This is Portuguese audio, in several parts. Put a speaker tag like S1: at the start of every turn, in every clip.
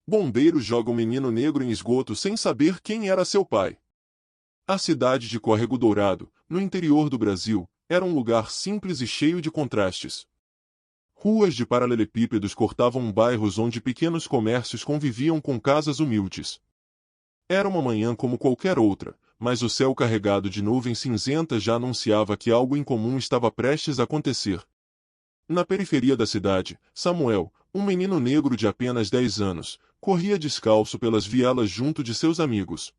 S1: Bombeiro joga um menino negro em esgoto sem saber quem era seu pai. A cidade de Córrego Dourado, no interior do Brasil, era um lugar simples e cheio de contrastes. Ruas de paralelepípedos cortavam bairros onde pequenos comércios conviviam com casas humildes. Era uma manhã como qualquer outra, mas o céu carregado de nuvens cinzentas já anunciava que algo incomum estava prestes a acontecer. Na periferia da cidade, Samuel, um menino negro de apenas 10 anos, corria descalço pelas vielas junto de seus amigos.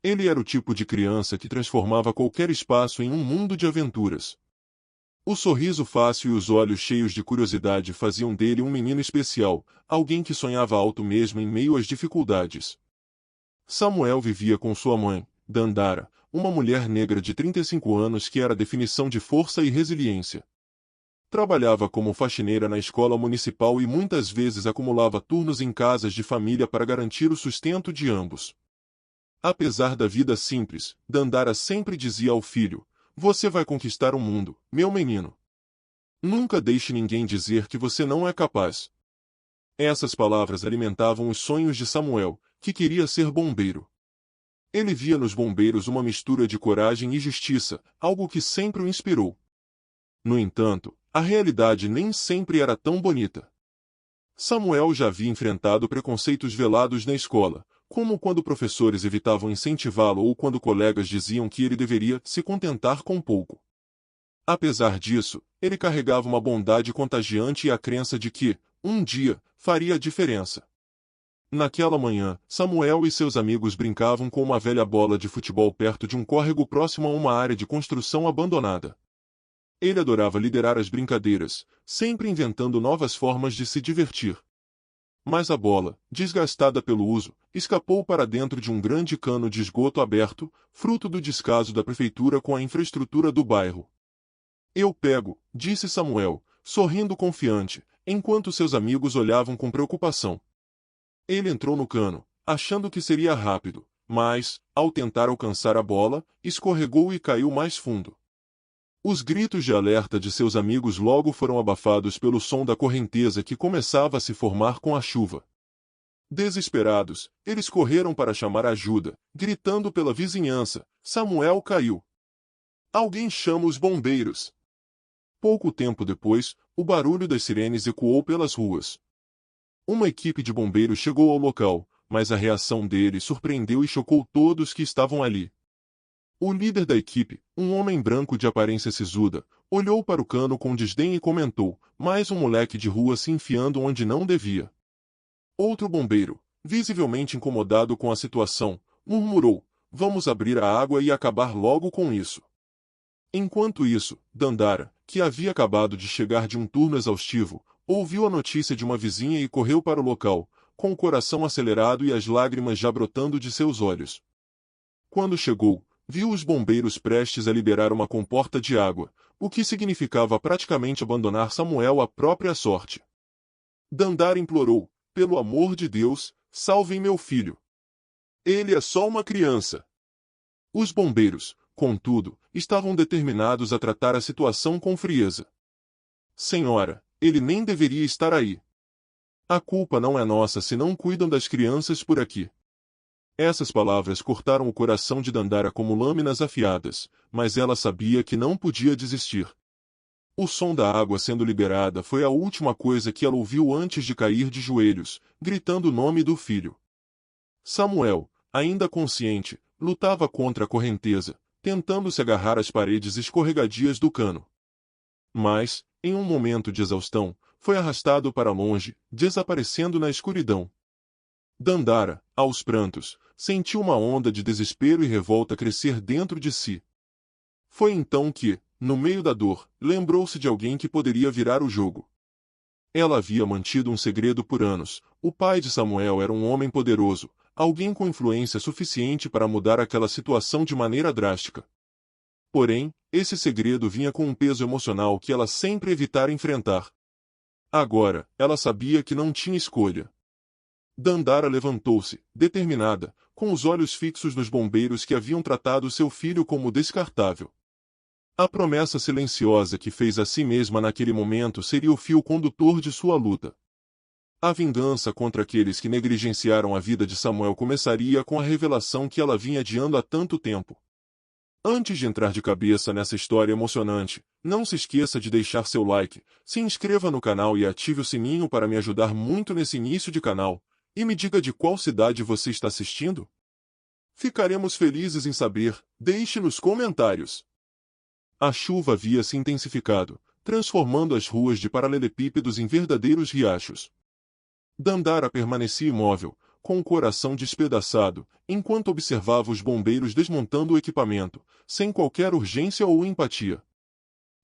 S1: Ele era o tipo de criança que transformava qualquer espaço em um mundo de aventuras. O sorriso fácil e os olhos cheios de curiosidade faziam dele um menino especial, alguém que sonhava alto mesmo em meio às dificuldades. Samuel vivia com sua mãe, Dandara, uma mulher negra de 35 anos que era a definição de força e resiliência. Trabalhava como faxineira na escola municipal e muitas vezes acumulava turnos em casas de família para garantir o sustento de ambos. Apesar da vida simples, Dandara sempre dizia ao filho: "Você vai conquistar o mundo, meu menino. Nunca deixe ninguém dizer que você não é capaz." Essas palavras alimentavam os sonhos de Samuel, que queria ser bombeiro. Ele via nos bombeiros uma mistura de coragem e justiça, algo que sempre o inspirou. No entanto, a realidade nem sempre era tão bonita. Samuel já havia enfrentado preconceitos velados na escola, como quando professores evitavam incentivá-lo ou quando colegas diziam que ele deveria se contentar com pouco. Apesar disso, ele carregava uma bondade contagiante e a crença de que, um dia, faria a diferença. Naquela manhã, Samuel e seus amigos brincavam com uma velha bola de futebol perto de um córrego próximo a uma área de construção abandonada. Ele adorava liderar as brincadeiras, sempre inventando novas formas de se divertir. Mas a bola, desgastada pelo uso, escapou para dentro de um grande cano de esgoto aberto, fruto do descaso da prefeitura com a infraestrutura do bairro. "Eu pego", disse Samuel, sorrindo confiante, enquanto seus amigos olhavam com preocupação. Ele entrou no cano, achando que seria rápido, mas, ao tentar alcançar a bola, escorregou e caiu mais fundo. Os gritos de alerta de seus amigos logo foram abafados pelo som da correnteza que começava a se formar com a chuva. Desesperados, eles correram para chamar ajuda, gritando pela vizinhança: "Samuel caiu! Alguém chama os bombeiros!" Pouco tempo depois, o barulho das sirenes ecoou pelas ruas. Uma equipe de bombeiros chegou ao local, mas a reação deles surpreendeu e chocou todos que estavam ali. O líder da equipe, um homem branco de aparência sisuda, olhou para o cano com desdém e comentou: "Mais um moleque de rua se enfiando onde não devia." Outro bombeiro, visivelmente incomodado com a situação, murmurou: "Vamos abrir a água e acabar logo com isso." Enquanto isso, Dandara, que havia acabado de chegar de um turno exaustivo, ouviu a notícia de uma vizinha e correu para o local, com o coração acelerado e as lágrimas já brotando de seus olhos. Quando chegou, viu os bombeiros prestes a liberar uma comporta de água, o que significava praticamente abandonar Samuel à própria sorte. Dandara implorou: "Pelo amor de Deus, salvem meu filho. Ele é só uma criança." Os bombeiros, contudo, estavam determinados a tratar a situação com frieza. "Senhora, ele nem deveria estar aí. A culpa não é nossa se não cuidam das crianças por aqui." Essas palavras cortaram o coração de Dandara como lâminas afiadas, mas ela sabia que não podia desistir. O som da água sendo liberada foi a última coisa que ela ouviu antes de cair de joelhos, gritando o nome do filho. Samuel, ainda consciente, lutava contra a correnteza, tentando se agarrar às paredes escorregadias do cano. Mas, em um momento de exaustão, foi arrastado para longe, desaparecendo na escuridão. Dandara, aos prantos, sentiu uma onda de desespero e revolta crescer dentro de si. Foi então que, no meio da dor, lembrou-se de alguém que poderia virar o jogo. Ela havia mantido um segredo por anos: o pai de Samuel era um homem poderoso, alguém com influência suficiente para mudar aquela situação de maneira drástica. Porém, esse segredo vinha com um peso emocional que ela sempre evitara enfrentar. Agora, ela sabia que não tinha escolha. Dandara levantou-se, determinada, com os olhos fixos nos bombeiros que haviam tratado seu filho como descartável. A promessa silenciosa que fez a si mesma naquele momento seria o fio condutor de sua luta. A vingança contra aqueles que negligenciaram a vida de Samuel começaria com a revelação que ela vinha adiando há tanto tempo. Antes de entrar de cabeça nessa história emocionante, não se esqueça de deixar seu like, se inscreva no canal e ative o sininho para me ajudar muito nesse início de canal, e me diga de qual cidade você está assistindo. Ficaremos felizes em saber, deixe nos comentários. A chuva havia se intensificado, transformando as ruas de paralelepípedos em verdadeiros riachos. Dandara permanecia imóvel, com o coração despedaçado, enquanto observava os bombeiros desmontando o equipamento, sem qualquer urgência ou empatia.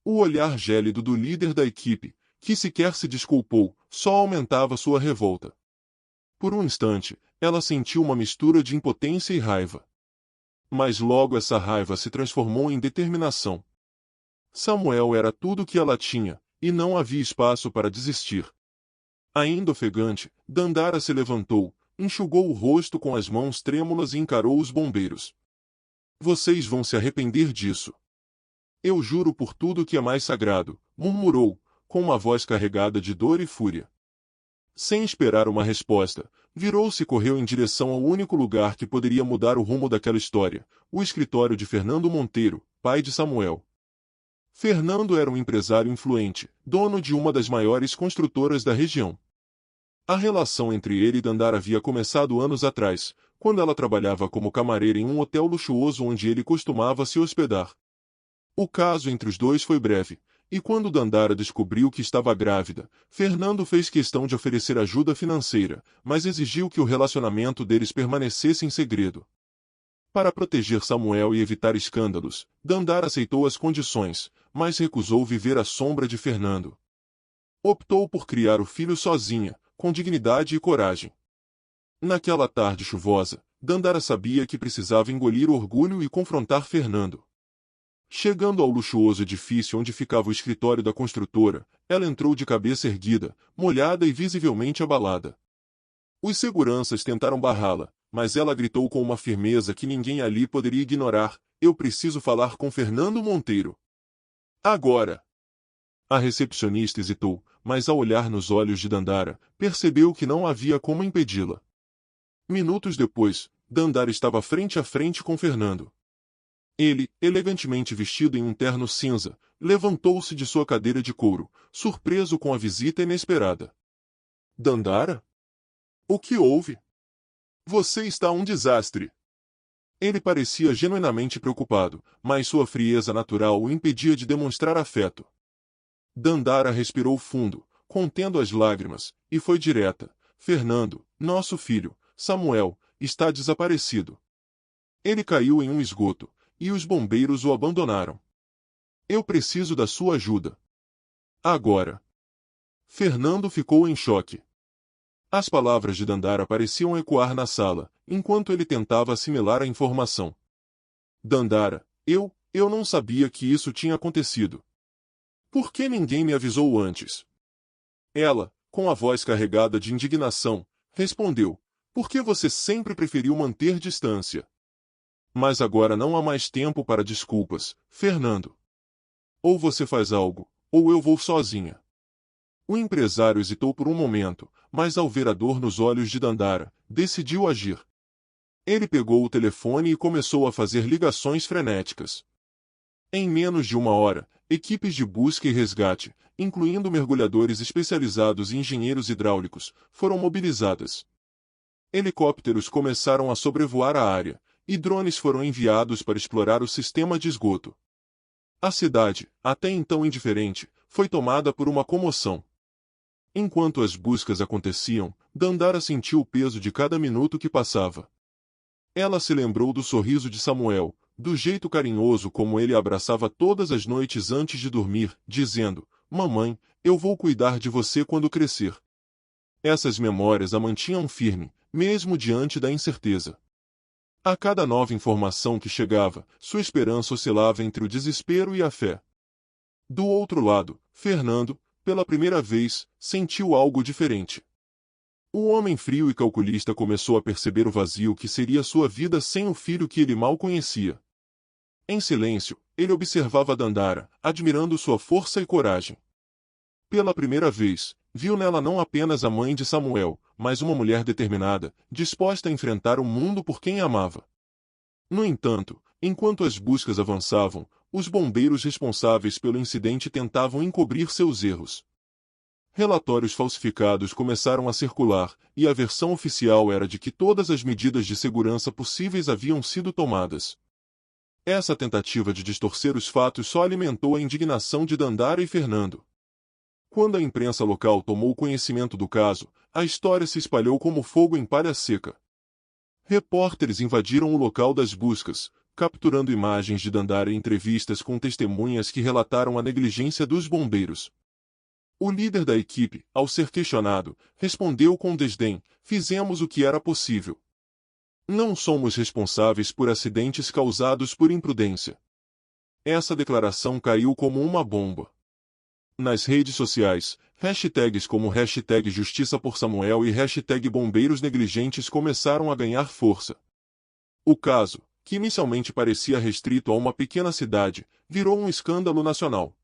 S1: O olhar gélido do líder da equipe, que sequer se desculpou, só aumentava sua revolta. Por um instante, ela sentiu uma mistura de impotência e raiva. Mas logo essa raiva se transformou em determinação. Samuel era tudo o que ela tinha, e não havia espaço para desistir. Ainda ofegante, Dandara se levantou, enxugou o rosto com as mãos trêmulas e encarou os bombeiros. Vocês vão se arrepender disso. Eu juro por tudo que é mais sagrado, murmurou, com uma voz carregada de dor e fúria. Sem esperar uma resposta, virou-se e correu em direção ao único lugar que poderia mudar o rumo daquela história, o escritório de Fernando Monteiro, pai de Samuel. Fernando era um empresário influente, dono de uma das maiores construtoras da região. A relação entre ele e Dandara havia começado anos atrás, quando ela trabalhava como camareira em um hotel luxuoso onde ele costumava se hospedar. O caso entre os dois foi breve, e quando Dandara descobriu que estava grávida, Fernando fez questão de oferecer ajuda financeira, mas exigiu que o relacionamento deles permanecesse em segredo. Para proteger Samuel e evitar escândalos, Dandara aceitou as condições, mas recusou viver à sombra de Fernando. Optou por criar o filho sozinha, com dignidade e coragem. Naquela tarde chuvosa, Dandara sabia que precisava engolir o orgulho e confrontar Fernando. Chegando ao luxuoso edifício onde ficava o escritório da construtora, ela entrou de cabeça erguida, molhada e visivelmente abalada. Os seguranças tentaram barrá-la, mas ela gritou com uma firmeza que ninguém ali poderia ignorar: eu preciso falar com Fernando Monteiro. Agora! A recepcionista hesitou, mas ao olhar nos olhos de Dandara, percebeu que não havia como impedi-la. Minutos depois, Dandara estava frente a frente com Fernando. Ele, elegantemente vestido em um terno cinza, levantou-se de sua cadeira de couro, surpreso com a visita inesperada. Dandara? O que houve? Você está um desastre. Ele parecia genuinamente preocupado, mas sua frieza natural o impedia de demonstrar afeto. Dandara respirou fundo, contendo as lágrimas, e foi direta: Fernando, nosso filho, Samuel, está desaparecido. Ele caiu em um esgoto, e os bombeiros o abandonaram. Eu preciso da sua ajuda. Agora. Fernando ficou em choque. As palavras de Dandara pareciam ecoar na sala, enquanto ele tentava assimilar a informação. Dandara, eu não sabia que isso tinha acontecido. Por que ninguém me avisou antes? Ela, com a voz carregada de indignação, respondeu: porque você sempre preferiu manter distância. Mas agora não há mais tempo para desculpas, Fernando. Ou você faz algo, ou eu vou sozinha. O empresário hesitou por um momento, mas ao ver a dor nos olhos de Dandara, decidiu agir. Ele pegou o telefone e começou a fazer ligações frenéticas. Em menos de uma hora, equipes de busca e resgate, incluindo mergulhadores especializados e engenheiros hidráulicos, foram mobilizadas. Helicópteros começaram a sobrevoar a área, e drones foram enviados para explorar o sistema de esgoto. A cidade, até então indiferente, foi tomada por uma comoção. Enquanto as buscas aconteciam, Dandara sentiu o peso de cada minuto que passava. Ela se lembrou do sorriso de Samuel, do jeito carinhoso como ele a abraçava todas as noites antes de dormir, dizendo: mamãe, eu vou cuidar de você quando crescer. Essas memórias a mantinham firme, mesmo diante da incerteza. A cada nova informação que chegava, sua esperança oscilava entre o desespero e a fé. Do outro lado, Fernando, pela primeira vez, sentiu algo diferente. O homem frio e calculista começou a perceber o vazio que seria sua vida sem o filho que ele mal conhecia. Em silêncio, ele observava Dandara, admirando sua força e coragem. Pela primeira vez, viu nela não apenas a mãe de Samuel, mas uma mulher determinada, disposta a enfrentar o mundo por quem amava. No entanto, enquanto as buscas avançavam, os bombeiros responsáveis pelo incidente tentavam encobrir seus erros. Relatórios falsificados começaram a circular, e a versão oficial era de que todas as medidas de segurança possíveis haviam sido tomadas. Essa tentativa de distorcer os fatos só alimentou a indignação de Dandara e Fernando. Quando a imprensa local tomou conhecimento do caso, a história se espalhou como fogo em palha seca. Repórteres invadiram o local das buscas, capturando imagens de Dandara e entrevistas com testemunhas que relataram a negligência dos bombeiros. O líder da equipe, ao ser questionado, respondeu com desdém: "Fizemos o que era possível. Não somos responsáveis por acidentes causados por imprudência." Essa declaração caiu como uma bomba. Nas redes sociais, hashtags como #Justiça por Samuel e #Bombeiros Negligentes começaram a ganhar força. O caso, que inicialmente parecia restrito a uma pequena cidade, virou um escândalo nacional.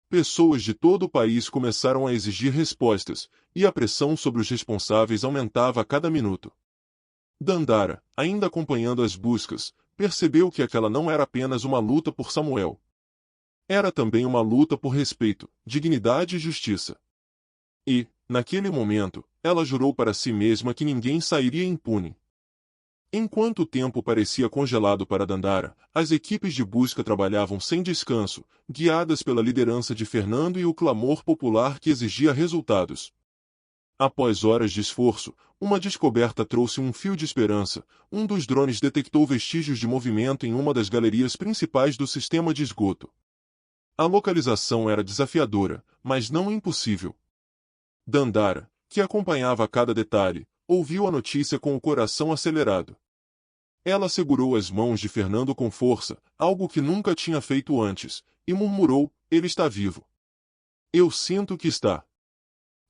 S1: Pessoas de todo o país começaram a exigir respostas, e a pressão sobre os responsáveis aumentava a cada minuto. Dandara, ainda acompanhando as buscas, percebeu que aquela não era apenas uma luta por Samuel. Era também uma luta por respeito, dignidade e justiça. E, naquele momento, ela jurou para si mesma que ninguém sairia impune. Enquanto o tempo parecia congelado para Dandara, as equipes de busca trabalhavam sem descanso, guiadas pela liderança de Fernando e o clamor popular que exigia resultados. Após horas de esforço, uma descoberta trouxe um fio de esperança: um dos drones detectou vestígios de movimento em uma das galerias principais do sistema de esgoto. A localização era desafiadora, mas não impossível. Dandara, que acompanhava cada detalhe, ouviu a notícia com o coração acelerado. Ela segurou as mãos de Fernando com força, algo que nunca tinha feito antes, e murmurou: "Ele está vivo. Eu sinto que está."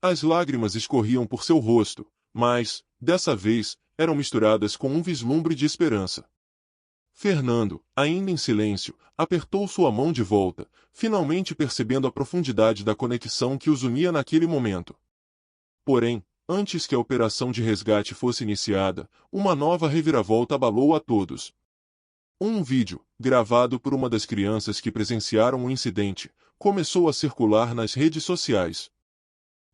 S1: As lágrimas escorriam por seu rosto, mas, dessa vez, eram misturadas com um vislumbre de esperança. Fernando, ainda em silêncio, apertou sua mão de volta, finalmente percebendo a profundidade da conexão que os unia naquele momento. Porém, antes que a operação de resgate fosse iniciada, uma nova reviravolta abalou a todos. Um vídeo, gravado por uma das crianças que presenciaram o incidente, começou a circular nas redes sociais.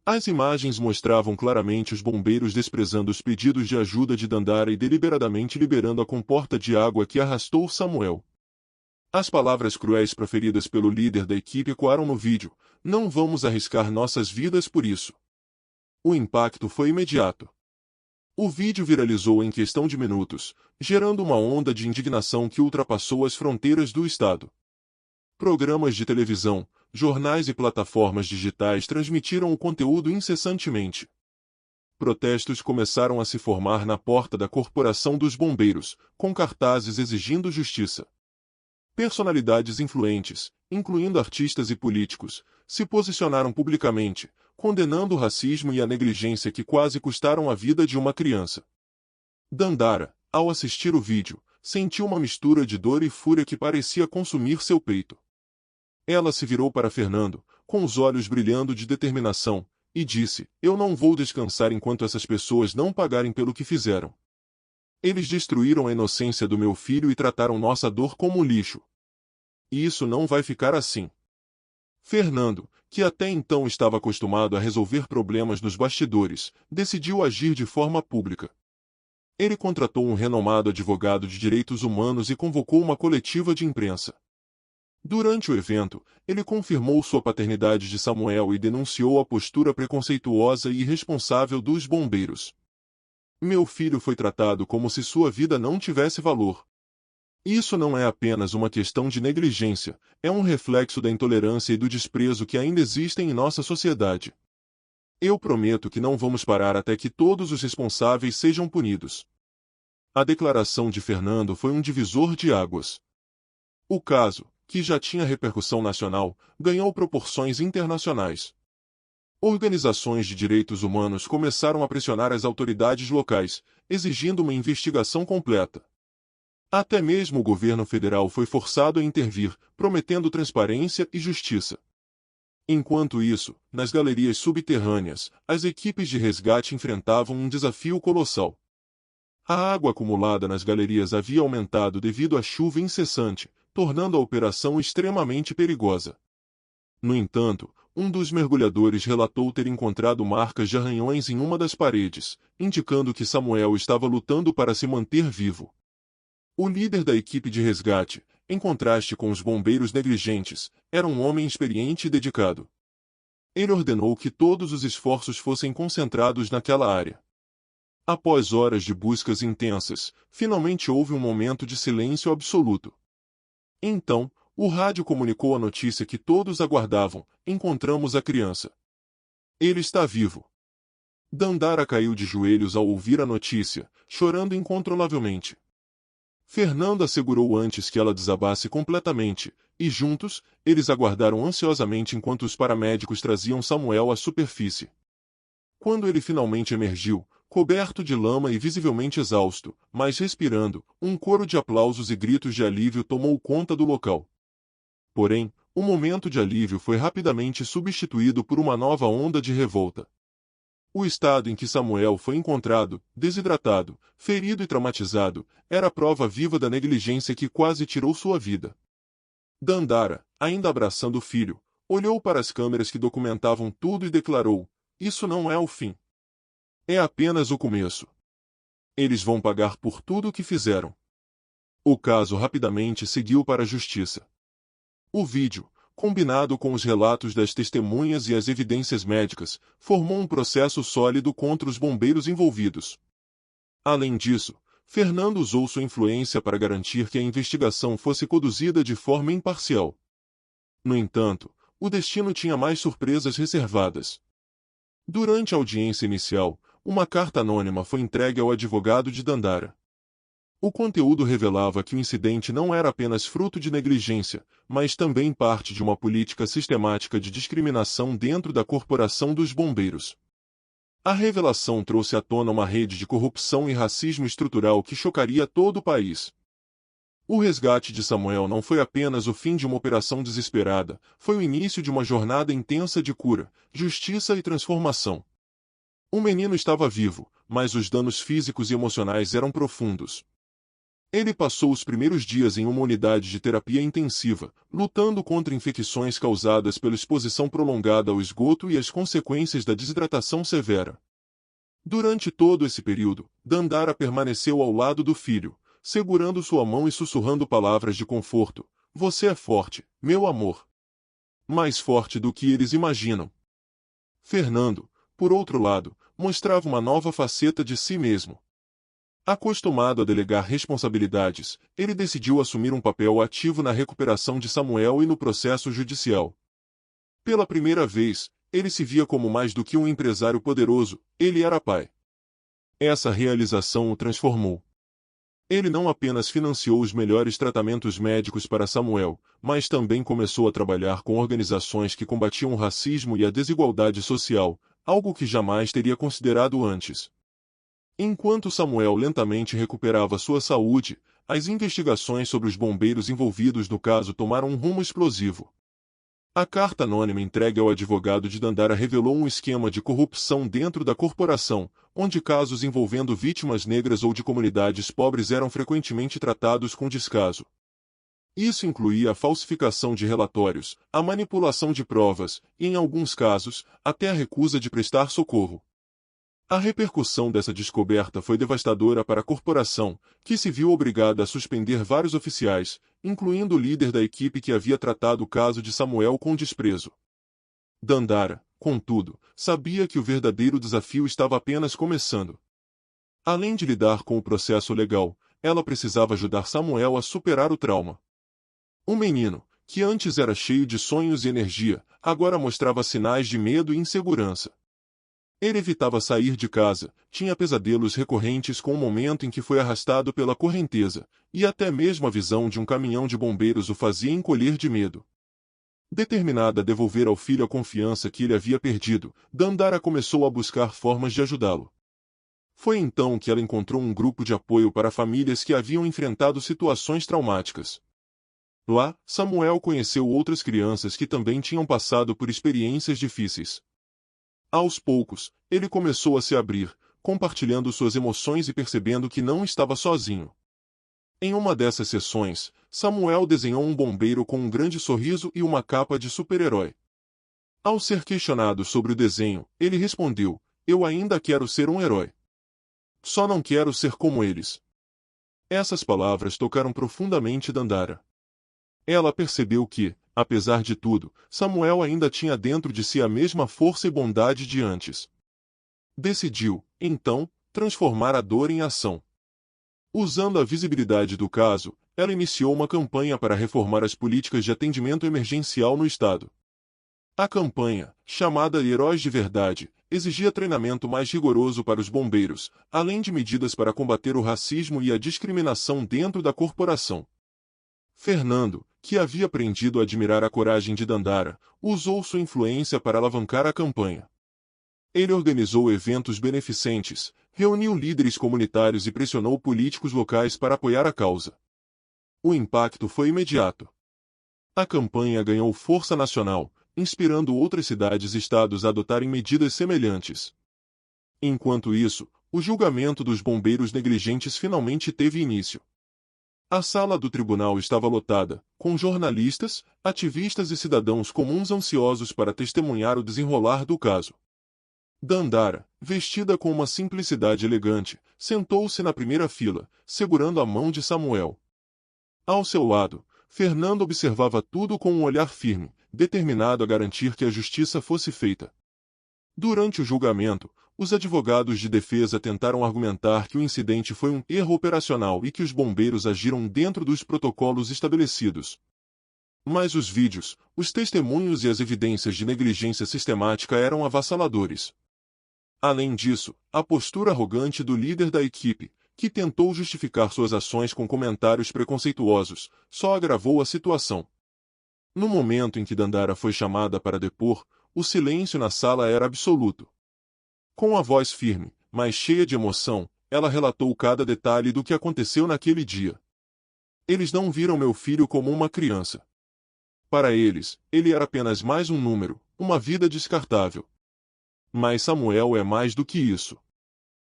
S1: As imagens mostravam claramente os bombeiros desprezando os pedidos de ajuda de Dandara e deliberadamente liberando a comporta de água que arrastou Samuel. As palavras cruéis proferidas pelo líder da equipe ecoaram no vídeo: "Não vamos arriscar nossas vidas por isso." O impacto foi imediato. O vídeo viralizou em questão de minutos, gerando uma onda de indignação que ultrapassou as fronteiras do estado. Programas de televisão, jornais e plataformas digitais transmitiram o conteúdo incessantemente. Protestos começaram a se formar na porta da Corporação dos Bombeiros, com cartazes exigindo justiça. Personalidades influentes, incluindo artistas e políticos, se posicionaram publicamente, condenando o racismo e a negligência que quase custaram a vida de uma criança. Dandara, ao assistir o vídeo, sentiu uma mistura de dor e fúria que parecia consumir seu peito. Ela se virou para Fernando, com os olhos brilhando de determinação, e disse: "Eu não vou descansar enquanto essas pessoas não pagarem pelo que fizeram. Eles destruíram a inocência do meu filho e trataram nossa dor como lixo. E isso não vai ficar assim." Fernando, que até então estava acostumado a resolver problemas nos bastidores, decidiu agir de forma pública. Ele contratou um renomado advogado de direitos humanos e convocou uma coletiva de imprensa. Durante o evento, ele confirmou sua paternidade de Samuel e denunciou a postura preconceituosa e irresponsável dos bombeiros. "Meu filho foi tratado como se sua vida não tivesse valor. Isso não é apenas uma questão de negligência, é um reflexo da intolerância e do desprezo que ainda existem em nossa sociedade. Eu prometo que não vamos parar até que todos os responsáveis sejam punidos." A declaração de Fernando foi um divisor de águas. O caso, que já tinha repercussão nacional, ganhou proporções internacionais. Organizações de direitos humanos começaram a pressionar as autoridades locais, exigindo uma investigação completa. Até mesmo o governo federal foi forçado a intervir, prometendo transparência e justiça. Enquanto isso, nas galerias subterrâneas, as equipes de resgate enfrentavam um desafio colossal. A água acumulada nas galerias havia aumentado devido à chuva incessante, tornando a operação extremamente perigosa. No entanto, um dos mergulhadores relatou ter encontrado marcas de arranhões em uma das paredes, indicando que Samuel estava lutando para se manter vivo. O líder da equipe de resgate, em contraste com os bombeiros negligentes, era um homem experiente e dedicado. Ele ordenou que todos os esforços fossem concentrados naquela área. Após horas de buscas intensas, finalmente houve um momento de silêncio absoluto. Então, o rádio comunicou a notícia que todos aguardavam: encontramos a criança. Ele está vivo. Dandara caiu de joelhos ao ouvir a notícia, chorando incontrolavelmente. Fernando a segurou antes que ela desabasse completamente, e juntos, eles aguardaram ansiosamente enquanto os paramédicos traziam Samuel à superfície. Quando ele finalmente emergiu, coberto de lama e visivelmente exausto, mas respirando, um coro de aplausos e gritos de alívio tomou conta do local. Porém, o momento de alívio foi rapidamente substituído por uma nova onda de revolta. O estado em que Samuel foi encontrado, desidratado, ferido e traumatizado, era a prova viva da negligência que quase tirou sua vida. Dandara, ainda abraçando o filho, olhou para as câmeras que documentavam tudo e declarou: isso não é o fim. É apenas o começo. Eles vão pagar por tudo o que fizeram. O caso rapidamente seguiu para a justiça. O vídeo, combinado com os relatos das testemunhas e as evidências médicas, formou um processo sólido contra os bombeiros envolvidos. Além disso, Fernando usou sua influência para garantir que a investigação fosse conduzida de forma imparcial. No entanto, o destino tinha mais surpresas reservadas. Durante a audiência inicial, uma carta anônima foi entregue ao advogado de Dandara. O conteúdo revelava que o incidente não era apenas fruto de negligência, mas também parte de uma política sistemática de discriminação dentro da Corporação dos Bombeiros. A revelação trouxe à tona uma rede de corrupção e racismo estrutural que chocaria todo o país. O resgate de Samuel não foi apenas o fim de uma operação desesperada, foi o início de uma jornada intensa de cura, justiça e transformação. O menino estava vivo, mas os danos físicos e emocionais eram profundos. Ele passou os primeiros dias em uma unidade de terapia intensiva, lutando contra infecções causadas pela exposição prolongada ao esgoto e as consequências da desidratação severa. Durante todo esse período, Dandara permaneceu ao lado do filho, segurando sua mão e sussurrando palavras de conforto: você é forte, meu amor. Mais forte do que eles imaginam. Fernando, por outro lado, mostrava uma nova faceta de si mesmo. Acostumado a delegar responsabilidades, ele decidiu assumir um papel ativo na recuperação de Samuel e no processo judicial. Pela primeira vez, ele se via como mais do que um empresário poderoso, ele era pai. Essa realização o transformou. Ele não apenas financiou os melhores tratamentos médicos para Samuel, mas também começou a trabalhar com organizações que combatiam o racismo e a desigualdade social, algo que jamais teria considerado antes. Enquanto Samuel lentamente recuperava sua saúde, as investigações sobre os bombeiros envolvidos no caso tomaram um rumo explosivo. A carta anônima entregue ao advogado de Dandara revelou um esquema de corrupção dentro da corporação, onde casos envolvendo vítimas negras ou de comunidades pobres eram frequentemente tratados com descaso. Isso incluía a falsificação de relatórios, a manipulação de provas e, em alguns casos, até a recusa de prestar socorro. A repercussão dessa descoberta foi devastadora para a corporação, que se viu obrigada a suspender vários oficiais, incluindo o líder da equipe que havia tratado o caso de Samuel com desprezo. Dandara, contudo, sabia que o verdadeiro desafio estava apenas começando. Além de lidar com o processo legal, ela precisava ajudar Samuel a superar o trauma. O menino, que antes era cheio de sonhos e energia, agora mostrava sinais de medo e insegurança. Ele evitava sair de casa, tinha pesadelos recorrentes com o momento em que foi arrastado pela correnteza, e até mesmo a visão de um caminhão de bombeiros o fazia encolher de medo. Determinada a devolver ao filho a confiança que ele havia perdido, Dandara começou a buscar formas de ajudá-lo. Foi então que ela encontrou um grupo de apoio para famílias que haviam enfrentado situações traumáticas. Lá, Samuel conheceu outras crianças que também tinham passado por experiências difíceis. Aos poucos, ele começou a se abrir, compartilhando suas emoções e percebendo que não estava sozinho. Em uma dessas sessões, Samuel desenhou um bombeiro com um grande sorriso e uma capa de super-herói. Ao ser questionado sobre o desenho, ele respondeu: "Eu ainda quero ser um herói. Só não quero ser como eles." Essas palavras tocaram profundamente Dandara. Ela percebeu que, apesar de tudo, Samuel ainda tinha dentro de si a mesma força e bondade de antes. Decidiu, então, transformar a dor em ação. Usando a visibilidade do caso, ela iniciou uma campanha para reformar as políticas de atendimento emergencial no estado. A campanha, chamada Heróis de Verdade, exigia treinamento mais rigoroso para os bombeiros, além de medidas para combater o racismo e a discriminação dentro da corporação. Fernando, que havia aprendido a admirar a coragem de Dandara, usou sua influência para alavancar a campanha. Ele organizou eventos beneficentes, reuniu líderes comunitários e pressionou políticos locais para apoiar a causa. O impacto foi imediato. A campanha ganhou força nacional, inspirando outras cidades e estados a adotarem medidas semelhantes. Enquanto isso, o julgamento dos bombeiros negligentes finalmente teve início. A sala do tribunal estava lotada, com jornalistas, ativistas e cidadãos comuns ansiosos para testemunhar o desenrolar do caso. Dandara, vestida com uma simplicidade elegante, sentou-se na primeira fila, segurando a mão de Samuel. Ao seu lado, Fernando observava tudo com um olhar firme, determinado a garantir que a justiça fosse feita. Durante o julgamento, os advogados de defesa tentaram argumentar que o incidente foi um erro operacional e que os bombeiros agiram dentro dos protocolos estabelecidos. Mas os vídeos, os testemunhos e as evidências de negligência sistemática eram avassaladores. Além disso, a postura arrogante do líder da equipe, que tentou justificar suas ações com comentários preconceituosos, só agravou a situação. No momento em que Dandara foi chamada para depor, o silêncio na sala era absoluto. Com a voz firme, mas cheia de emoção, ela relatou cada detalhe do que aconteceu naquele dia. "Eles não viram meu filho como uma criança. Para eles, ele era apenas mais um número, uma vida descartável. Mas Samuel é mais do que isso.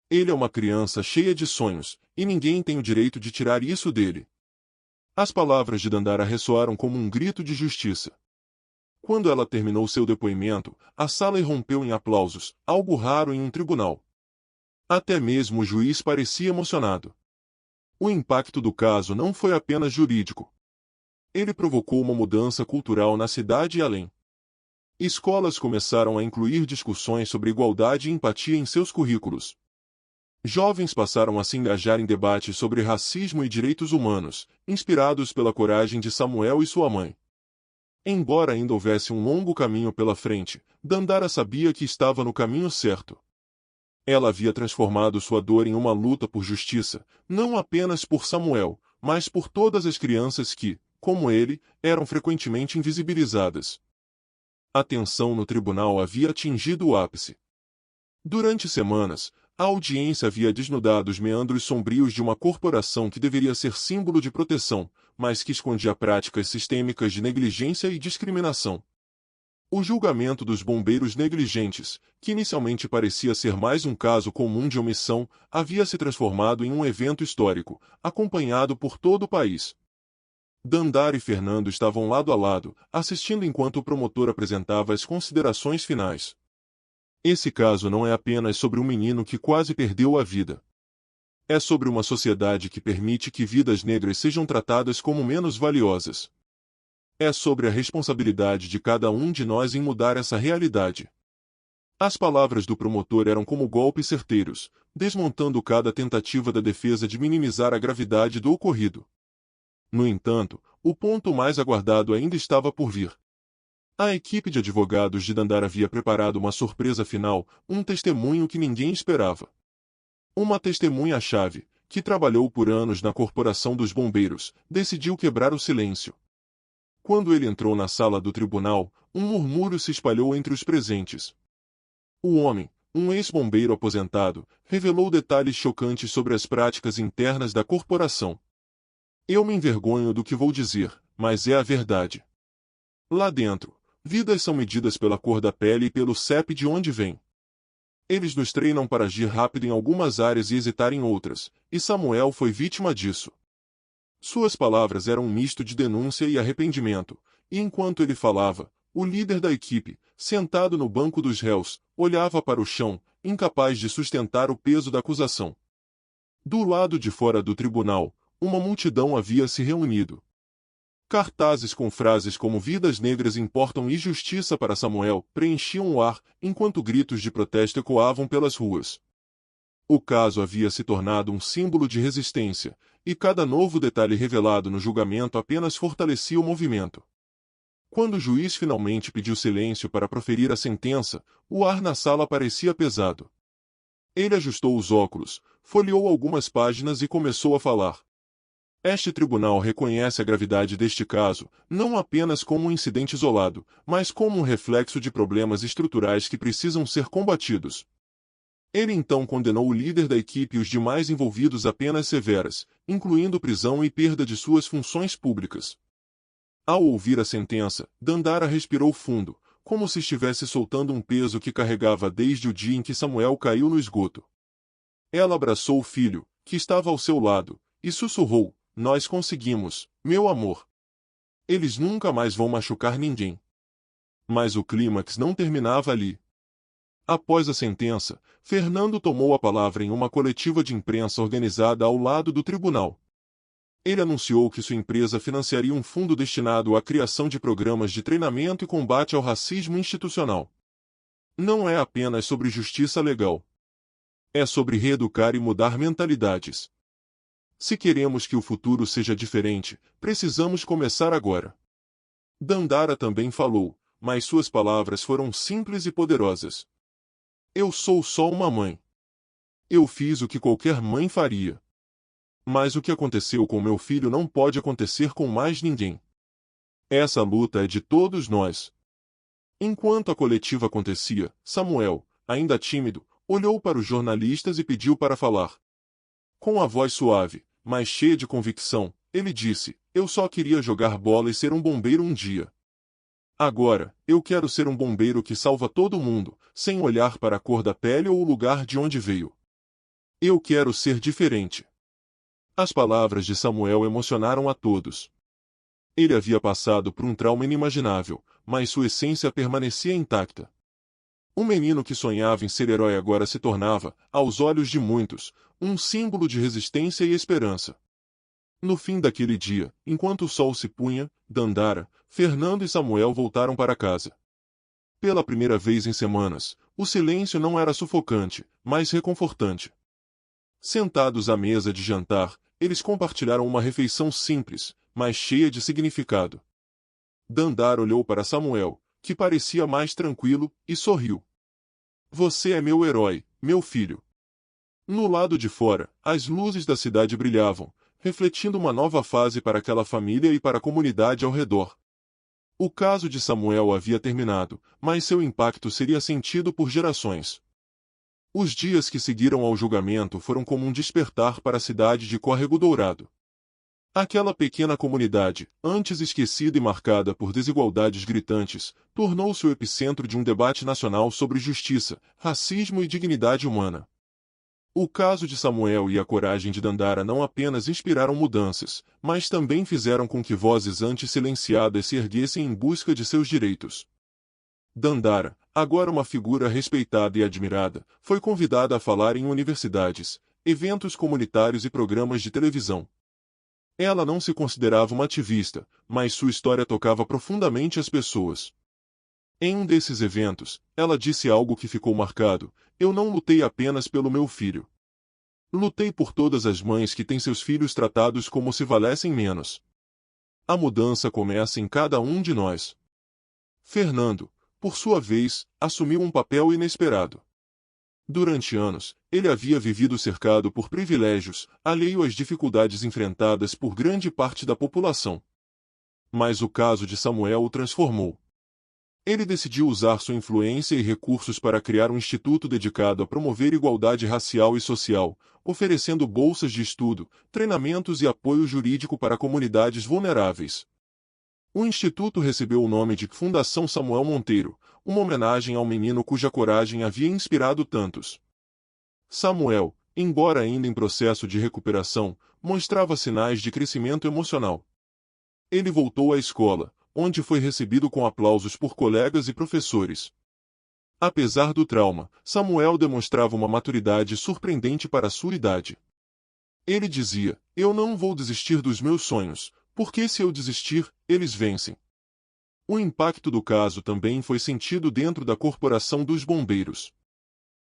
S1: Ele é uma criança cheia de sonhos, e ninguém tem o direito de tirar isso dele." As palavras de Dandara ressoaram como um grito de justiça. Quando ela terminou seu depoimento, a sala irrompeu em aplausos, algo raro em um tribunal. Até mesmo o juiz parecia emocionado. O impacto do caso não foi apenas jurídico. Ele provocou uma mudança cultural na cidade e além. Escolas começaram a incluir discussões sobre igualdade e empatia em seus currículos. Jovens passaram a se engajar em debates sobre racismo e direitos humanos, inspirados pela coragem de Samuel e sua mãe. Embora ainda houvesse um longo caminho pela frente, Dandara sabia que estava no caminho certo. Ela havia transformado sua dor em uma luta por justiça, não apenas por Samuel, mas por todas as crianças que, como ele, eram frequentemente invisibilizadas. A tensão no tribunal havia atingido o ápice. Durante semanas, a audiência havia desnudado os meandros sombrios de uma corporação que deveria ser símbolo de proteção, mas que escondia práticas sistêmicas de negligência e discriminação. O julgamento dos bombeiros negligentes, que inicialmente parecia ser mais um caso comum de omissão, havia se transformado em um evento histórico, acompanhado por todo o país. Dandara e Fernando estavam lado a lado, assistindo enquanto o promotor apresentava as considerações finais. Esse caso não é apenas sobre um menino que quase perdeu a vida. É sobre uma sociedade que permite que vidas negras sejam tratadas como menos valiosas. É sobre a responsabilidade de cada um de nós em mudar essa realidade. As palavras do promotor eram como golpes certeiros, desmontando cada tentativa da defesa de minimizar a gravidade do ocorrido. No entanto, o ponto mais aguardado ainda estava por vir. A equipe de advogados de Dandara havia preparado uma surpresa final, um testemunho que ninguém esperava. Uma testemunha-chave, que trabalhou por anos na corporação dos bombeiros, decidiu quebrar o silêncio. Quando ele entrou na sala do tribunal, um murmúrio se espalhou entre os presentes. O homem, um ex-bombeiro aposentado, revelou detalhes chocantes sobre as práticas internas da corporação. "Eu me envergonho do que vou dizer, mas é a verdade. Lá dentro, vidas são medidas pela cor da pele e pelo CEP de onde vem. Eles nos treinam para agir rápido em algumas áreas e hesitar em outras, e Samuel foi vítima disso. Suas palavras eram um misto de denúncia e arrependimento, e enquanto ele falava, o líder da equipe, sentado no banco dos réus, olhava para o chão, incapaz de sustentar o peso da acusação. Do lado de fora do tribunal, uma multidão havia se reunido. Cartazes com frases como "Vidas negras importam" e "Justiça para Samuel" preenchiam o ar, enquanto gritos de protesto ecoavam pelas ruas. O caso havia se tornado um símbolo de resistência, e cada novo detalhe revelado no julgamento apenas fortalecia o movimento. Quando o juiz finalmente pediu silêncio para proferir a sentença, o ar na sala parecia pesado. Ele ajustou os óculos, folheou algumas páginas e começou a falar. Este tribunal reconhece a gravidade deste caso, não apenas como um incidente isolado, mas como um reflexo de problemas estruturais que precisam ser combatidos. Ele então condenou o líder da equipe e os demais envolvidos a penas severas, incluindo prisão e perda de suas funções públicas. Ao ouvir a sentença, Dandara respirou fundo, como se estivesse soltando um peso que carregava desde o dia em que Samuel caiu no esgoto. Ela abraçou o filho, que estava ao seu lado, e sussurrou: "Nós conseguimos, meu amor. Eles nunca mais vão machucar ninguém." Mas o clímax não terminava ali. Após a sentença, Fernando tomou a palavra em uma coletiva de imprensa organizada ao lado do tribunal. Ele anunciou que sua empresa financiaria um fundo destinado à criação de programas de treinamento e combate ao racismo institucional. Não é apenas sobre justiça legal. É sobre reeducar e mudar mentalidades. Se queremos que o futuro seja diferente, precisamos começar agora. Dandara também falou, mas suas palavras foram simples e poderosas. Eu sou só uma mãe. Eu fiz o que qualquer mãe faria. Mas o que aconteceu com meu filho não pode acontecer com mais ninguém. Essa luta é de todos nós. Enquanto a coletiva acontecia, Samuel, ainda tímido, olhou para os jornalistas e pediu para falar. Com a voz suave, mas cheia de convicção, ele disse: "Eu só queria jogar bola e ser um bombeiro um dia. Agora, eu quero ser um bombeiro que salva todo mundo, sem olhar para a cor da pele ou o lugar de onde veio. Eu quero ser diferente." As palavras de Samuel emocionaram a todos. Ele havia passado por um trauma inimaginável, mas sua essência permanecia intacta. O menino que sonhava em ser herói agora se tornava, aos olhos de muitos, um símbolo de resistência e esperança. No fim daquele dia, enquanto o sol se punha, Dandara, Fernando e Samuel voltaram para casa. Pela primeira vez em semanas, o silêncio não era sufocante, mas reconfortante. Sentados à mesa de jantar, eles compartilharam uma refeição simples, mas cheia de significado. Dandara olhou para Samuel, que parecia mais tranquilo, e sorriu. "Você é meu herói, meu filho." No lado de fora, as luzes da cidade brilhavam, refletindo uma nova fase para aquela família e para a comunidade ao redor. O caso de Samuel havia terminado, mas seu impacto seria sentido por gerações. Os dias que seguiram ao julgamento foram como um despertar para a cidade de Córrego Dourado. Aquela pequena comunidade, antes esquecida e marcada por desigualdades gritantes, tornou-se o epicentro de um debate nacional sobre justiça, racismo e dignidade humana. O caso de Samuel e a coragem de Dandara não apenas inspiraram mudanças, mas também fizeram com que vozes antes silenciadas se erguessem em busca de seus direitos. Dandara, agora uma figura respeitada e admirada, foi convidada a falar em universidades, eventos comunitários e programas de televisão. Ela não se considerava uma ativista, mas sua história tocava profundamente as pessoas. Em um desses eventos, ela disse algo que ficou marcado: "Eu não lutei apenas pelo meu filho. Lutei por todas as mães que têm seus filhos tratados como se valessem menos." A mudança começa em cada um de nós. Fernando, por sua vez, assumiu um papel inesperado. Durante anos, ele havia vivido cercado por privilégios, alheio às dificuldades enfrentadas por grande parte da população. Mas o caso de Samuel o transformou. Ele decidiu usar sua influência e recursos para criar um instituto dedicado a promover igualdade racial e social, oferecendo bolsas de estudo, treinamentos e apoio jurídico para comunidades vulneráveis. O instituto recebeu o nome de Fundação Samuel Monteiro, uma homenagem ao menino cuja coragem havia inspirado tantos. Samuel, embora ainda em processo de recuperação, mostrava sinais de crescimento emocional. Ele voltou à escola, onde foi recebido com aplausos por colegas e professores. Apesar do trauma, Samuel demonstrava uma maturidade surpreendente para sua idade. Ele dizia: "Eu não vou desistir dos meus sonhos, porque se eu desistir, eles vencem." O impacto do caso também foi sentido dentro da Corporação dos Bombeiros.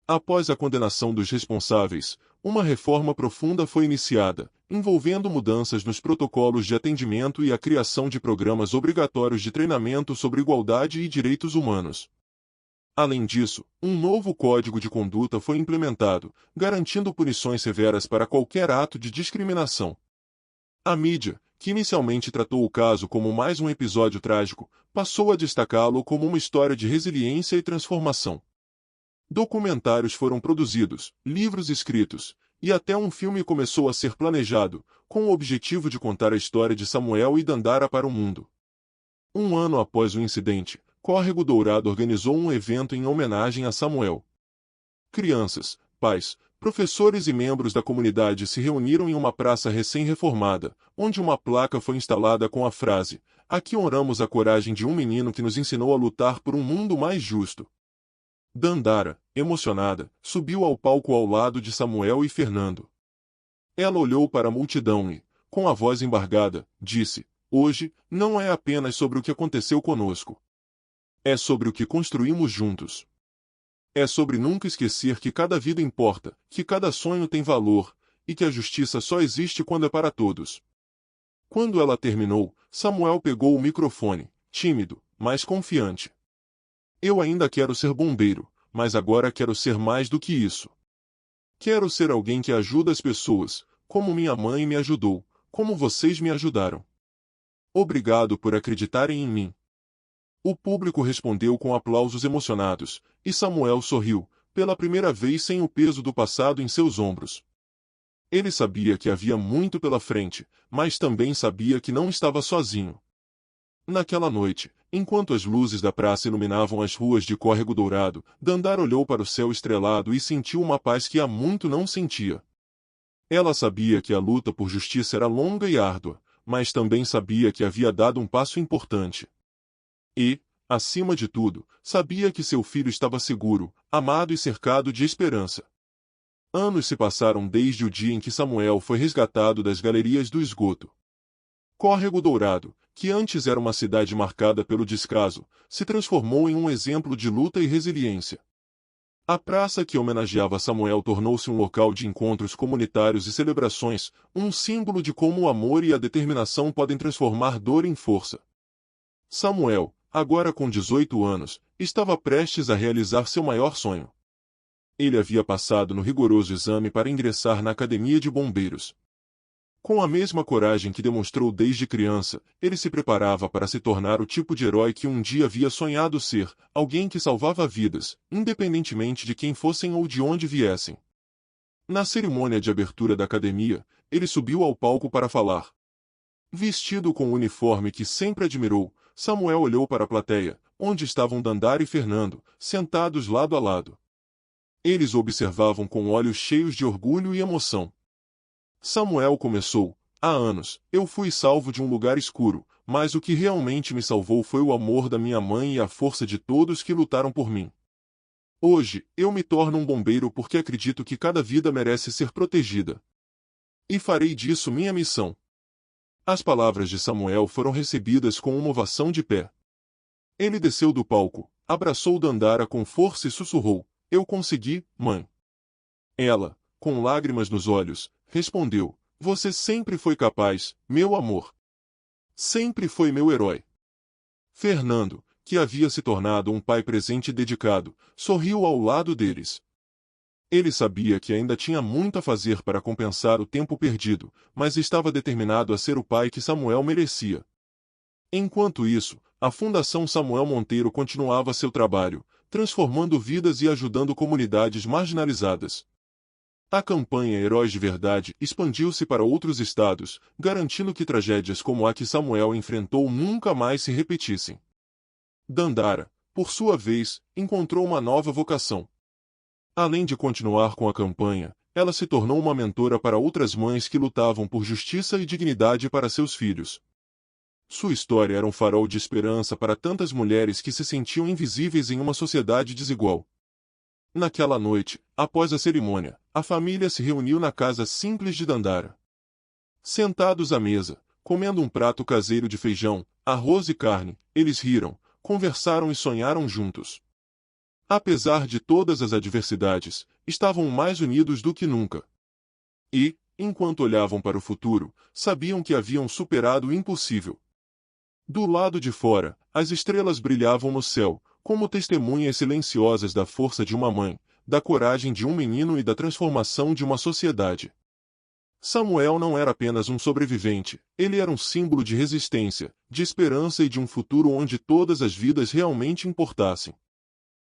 S1: Após a condenação dos responsáveis, uma reforma profunda foi iniciada, envolvendo mudanças nos protocolos de atendimento e a criação de programas obrigatórios de treinamento sobre igualdade e direitos humanos. Além disso, um novo código de conduta foi implementado, garantindo punições severas para qualquer ato de discriminação. A mídia, que inicialmente tratou o caso como mais um episódio trágico, passou a destacá-lo como uma história de resiliência e transformação. Documentários foram produzidos, livros escritos, e até um filme começou a ser planejado, com o objetivo de contar a história de Samuel e Dandara para o mundo. Um ano após o incidente, Córrego Dourado organizou um evento em homenagem a Samuel. Crianças, pais, professores e membros da comunidade se reuniram em uma praça recém-reformada, onde uma placa foi instalada com a frase: "Aqui honramos a coragem de um menino que nos ensinou a lutar por um mundo mais justo." Dandara, emocionada, subiu ao palco ao lado de Samuel e Fernando. Ela olhou para a multidão e, com a voz embargada, disse: "Hoje, não é apenas sobre o que aconteceu conosco. É sobre o que construímos juntos. É sobre nunca esquecer que cada vida importa, que cada sonho tem valor, e que a justiça só existe quando é para todos." Quando ela terminou, Samuel pegou o microfone, tímido, mas confiante. "Eu ainda quero ser bombeiro, mas agora quero ser mais do que isso. Quero ser alguém que ajuda as pessoas, como minha mãe me ajudou, como vocês me ajudaram. Obrigado por acreditarem em mim." O público respondeu com aplausos emocionados, e Samuel sorriu, pela primeira vez sem o peso do passado em seus ombros. Ele sabia que havia muito pela frente, mas também sabia que não estava sozinho. Naquela noite, enquanto as luzes da praça iluminavam as ruas de Córrego Dourado, Dandara olhou para o céu estrelado e sentiu uma paz que há muito não sentia. Ela sabia que a luta por justiça era longa e árdua, mas também sabia que havia dado um passo importante. E, acima de tudo, sabia que seu filho estava seguro, amado e cercado de esperança. Anos se passaram desde o dia em que Samuel foi resgatado das galerias do esgoto. Córrego Dourado, que antes era uma cidade marcada pelo descaso, se transformou em um exemplo de luta e resiliência. A praça que homenageava Samuel tornou-se um local de encontros comunitários e celebrações, um símbolo de como o amor e a determinação podem transformar dor em força. Samuel, agora com 18 anos, estava prestes a realizar seu maior sonho. Ele havia passado no rigoroso exame para ingressar na Academia de Bombeiros. Com a mesma coragem que demonstrou desde criança, ele se preparava para se tornar o tipo de herói que um dia havia sonhado ser, alguém que salvava vidas, independentemente de quem fossem ou de onde viessem. Na cerimônia de abertura da academia, ele subiu ao palco para falar. Vestido com o uniforme que sempre admirou, Samuel olhou para a plateia, onde estavam Dandara e Fernando, sentados lado a lado. Eles o observavam com olhos cheios de orgulho e emoção. Samuel começou: "Há anos, eu fui salvo de um lugar escuro, mas o que realmente me salvou foi o amor da minha mãe e a força de todos que lutaram por mim. Hoje, eu me torno um bombeiro porque acredito que cada vida merece ser protegida. E farei disso minha missão." As palavras de Samuel foram recebidas com uma ovação de pé. Ele desceu do palco, abraçou Dandara com força e sussurrou: "Eu consegui, mãe." Ela, com lágrimas nos olhos, respondeu: "Você sempre foi capaz, meu amor. Sempre foi meu herói." Fernando, que havia se tornado um pai presente e dedicado, sorriu ao lado deles. Ele sabia que ainda tinha muito a fazer para compensar o tempo perdido, mas estava determinado a ser o pai que Samuel merecia. Enquanto isso, a Fundação Samuel Monteiro continuava seu trabalho, transformando vidas e ajudando comunidades marginalizadas. A campanha Heróis de Verdade expandiu-se para outros estados, garantindo que tragédias como a que Samuel enfrentou nunca mais se repetissem. Dandara, por sua vez, encontrou uma nova vocação. Além de continuar com a campanha, ela se tornou uma mentora para outras mães que lutavam por justiça e dignidade para seus filhos. Sua história era um farol de esperança para tantas mulheres que se sentiam invisíveis em uma sociedade desigual. Naquela noite, após a cerimônia, a família se reuniu na casa simples de Dandara. Sentados à mesa, comendo um prato caseiro de feijão, arroz e carne, eles riram, conversaram e sonharam juntos. Apesar de todas as adversidades, estavam mais unidos do que nunca. E, enquanto olhavam para o futuro, sabiam que haviam superado o impossível. Do lado de fora, as estrelas brilhavam no céu, como testemunhas silenciosas da força de uma mãe, da coragem de um menino e da transformação de uma sociedade. Samuel não era apenas um sobrevivente, ele era um símbolo de resistência, de esperança e de um futuro onde todas as vidas realmente importassem.